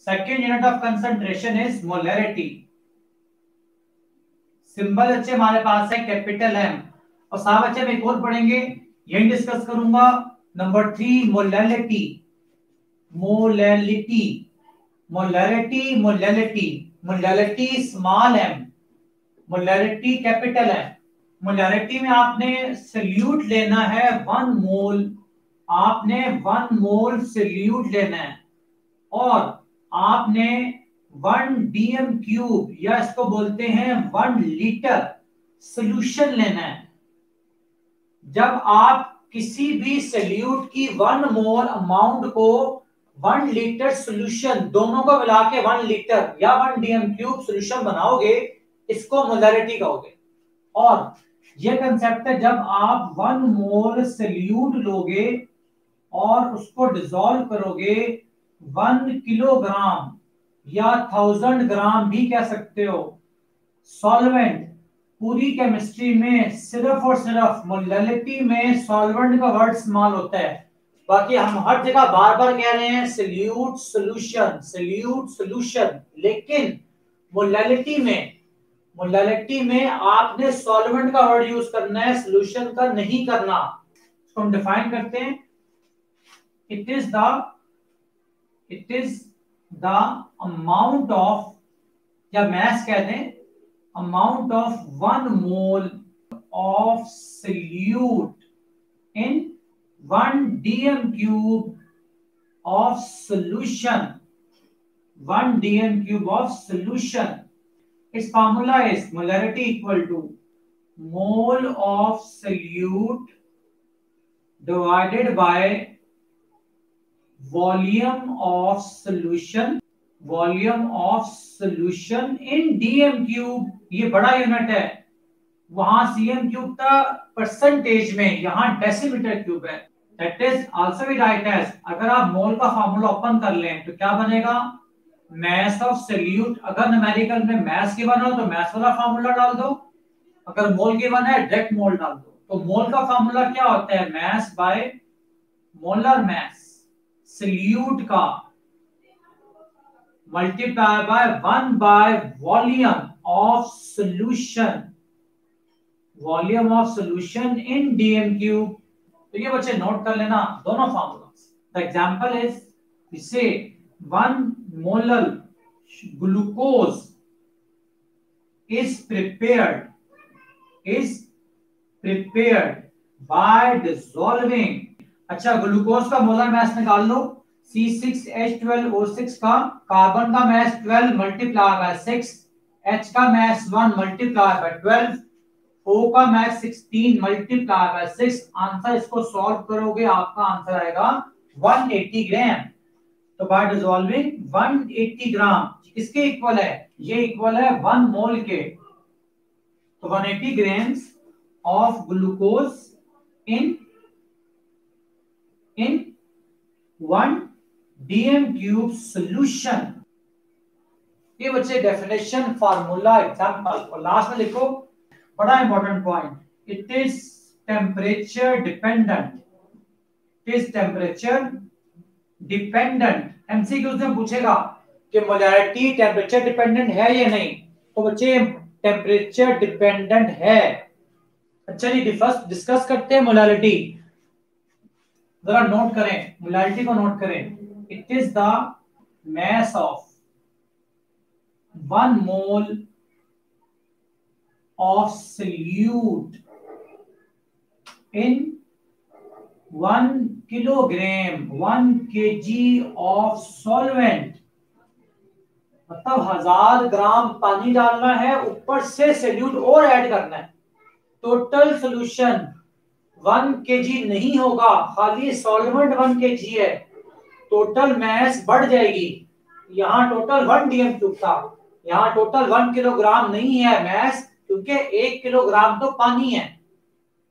Second unit of concentration is molarity. Symbol अच्छे हमारे पास है कैपिटल एम। और साहब अच्छे में एक और पढ़ेंगे, यही डिस्कस करूंगा। Number 3 molality. Molality molarity molality molality small M, molarity capital M. Molarity में आपने सल्यूट लेना है 1 मोल, आपने 1 मोल सल्यूट लेना है, और आपने 1 डीएम क्यूब या इसको बोलते हैं 1 लीटर सॉल्यूशन लेना है। जब आप किसी भी सल्यूट की 1 मोल अमाउंट को 1 लीटर सॉल्यूशन, दोनों को मिला के 1 लीटर या 1 डीएम क्यूब सॉल्यूशन बनाओगे, इसको मोलैरिटी कहोगे। और ये कंसेप्ट है, जब आप 1 मोल सल्यूट लोगे और उसको डिसॉल्व करोगे 1 किलोग्राम या 1000 ग्राम भी कह सकते हो सॉल्वेंट। पूरी केमिस्ट्री में सिर्फ और सिर्फ मोलैलिटी में सॉल्वेंट का वर्ड इस्तेमाल होता है। बाकी हम हर जगह बार बार कह रहे हैं सल्यूट सॉल्यूशन, सल्यूट सॉल्यूशन, लेकिन मोलैलिटी में आपने सॉल्वेंट का वर्ड यूज करना है, सॉल्यूशन का नहीं करना। इसको हम डिफाइन करते हैं, it is the amount of, या मैस कह दें, amount of 1 mole of solute in 1 dm cube of solution. 1 dm cube of solution. Its formula is molarity equal to mole of solute divided by volume of solution, volume of solution in DM cube. ये बड़ा unit है, वहां CM cube था percentage में, यहां decimetre cube है। That is also be right as, अगर आप मोल का फार्मूला ओपन कर लें तो क्या बनेगा, मास ऑफ सॉल्यूट। अगर न्यूमेरिकल में मास गिवन हो तो मास वाला फार्मूला डाल दो, अगर मोल गिवन है डायरेक्ट मोल डाल दो। तो मोल का फार्मूला क्या होता है, mass by molar mass solute का multiply by 1 by volume of solution, volume of solution in dm cube। तो ये बच्चे नोट कर लेना दोनों formulas. The example is, we say 1 molar glucose is prepared by dissolving। अच्छा, ग्लूकोज का molar mass निकाल लो, C6H12O6 का कार्बन का मास 12 मल्टीप्लाई बाय 6, H का मास 1 मल्टीप्लाई बाय 12, O का मास 16 मल्टीप्लाई बाय 6। आंसर इसको सॉल्व करोगे आपका आंसर आएगा 180 ग्राम। तो बाय डिसॉल्विंग 180 ग्राम किसके इक्वल है, ये इक्वल है 1 मोल के। तो 180 grams of glucose in 1 DM cube solution. ये बच्चे डेफिनेशन, फार्मूला, एग्जांपल। और लास्ट में लिखो बड़ा important point, it is temperature dependent. It is temperature dependent. MCQ से पूछेगा कि मोलैरिटी टेम्परेचर डिपेंडेंट है या नहीं, तो बच्चे टेम्परेचर डिपेंडेंट है। अच्छा जी, डिस्कस करते हैं मोलैरिटी। जरा नोट करें, मोलैरिटी को नोट करें। It is the mass of 1 mole of solute in 1 kilogram 1 kg of solvent। मतलब 1000 ग्राम पानी डालना है, ऊपर से सॉल्यूट और ऐड करना है। टोटल सॉल्यूशन 1 kg नहीं होगा, खाली सॉल्वेंट 1 kg है, टोटल मास बढ़ जाएगी। यहाँ टोटल 1 डीएम क्यूब था, यहाँ टोटल 1 किलोग्राम नहीं है मास, क्योंकि 1 किलोग्राम तो पानी है,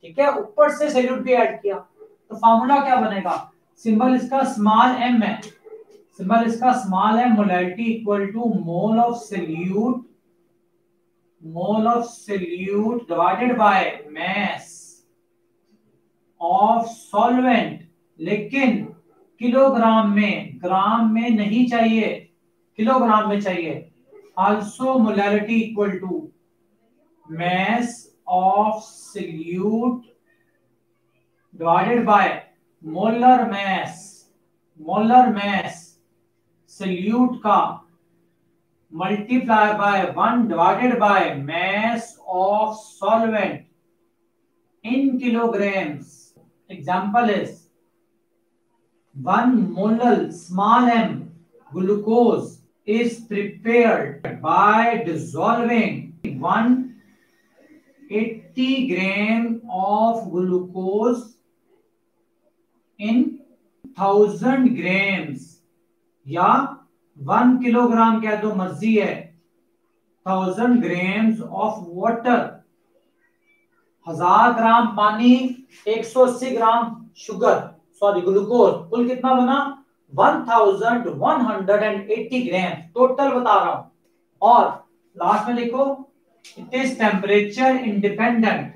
ठीक है, ऊपर से सॉल्यूट भी ऐड किया। तो फार्मूला क्या बनेगा, सिंबल इसका स्मॉल एम है, सिंबल इसका small M. Molarity equal to mole of solute divided by mass of solvent, लेकिन किलोग्राम में, ग्राम में नहीं चाहिए। किलोग्राम में चाहिए। Also molarity equal to mass of solute divided by molar mass, molar mass solute का multiply by 1 divided by mass of solvent in kilograms. Example is 1 molar small m glucose is prepared by dissolving 180 gram of glucose in 1000 grams, या 1 kilogram क्या तो मर्जी है, 1000 grams of water, 1000 ग्राम पानी, 180 gram sugar, sorry glucose, कुल कितना बना 1180 ग्राम total बता रहा हूं। और लास्ट में लिखो इट इज टेम्परेचर इंडिपेंडेंट,